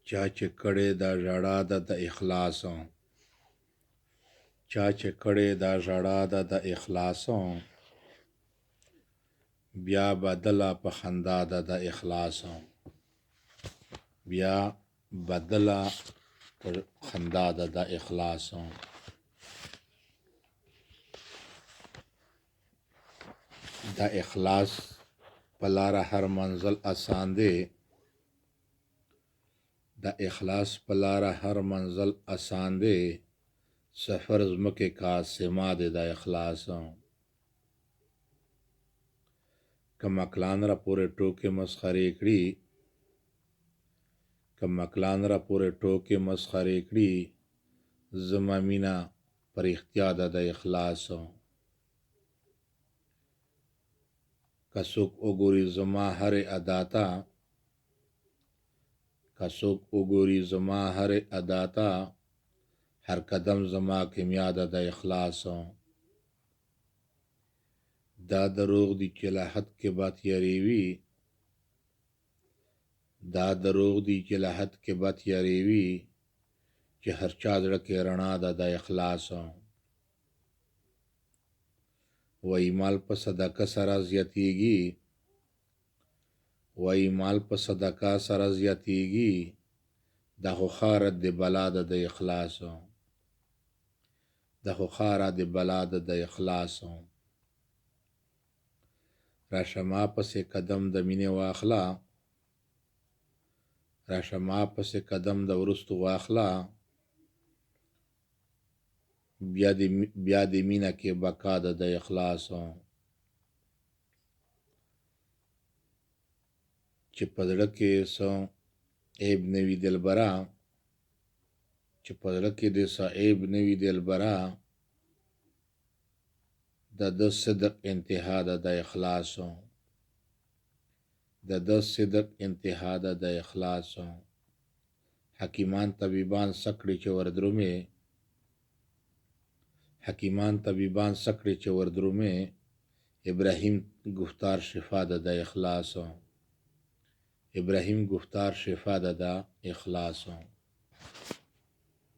چا چې کړې دا ژړا ده د اخلاصو، چا چې کړې دا ژړا ده د اخلاصو، بیا بدله په خندا ده د اخلاصو، بیا بدله په خندا ده د اخلاصو. د اخلاص په لاره هر منزل آسان دی، د اخلاص په لاره هر منزل آسان دی، سفر زمکه کا سما دی د اخلاصو. که مکلان را پورې ټوکې مسخرې کړي، که مکلان را پورې ټوکې مسخرې کړي، زما مینه پر اختیا ده د اخلاصو. که څوک وګوري زما هرې ادا ته، که څوک وګوري زما هرې ادا ته، هر قدم زما کیمیا ده د اخلاصو. دا دروغ دی چې له حد کې به تیارې وي، دا دروغ دی چې له حد کې به تیارې وي، چې هر چا زړه کې رڼا ده د اخلاصو. وایي مال په صدقه سره زیاتیږي، وایي مال په صدقه سره زیاتیږي، دا خو خاره د بلا ده د اخلاصو، دا خو خاره د بلا ده د اخلاصو. راشه ما پسې قدم د مینې واخله، راشه ما پسې قدم د وروستو واخله، بیا د مینه کې بقا ده د اخلاصو. چې په زړه کې څه عیب نه وي دلبره، چې په زړه کې دې څه عیب نه وي دلبره، د ده صدق انتها ده د اخلاصو، د ده صدق انتها ده د اخلاصو. حکیمان طبیبان سکړي چې وردرومې، حکیمان طبیبان سکړي چې وردرومې، ابراهیم گفتار شفا ده د اخلاصو، ابراهیم گفتار شفا ده د اخلاصو.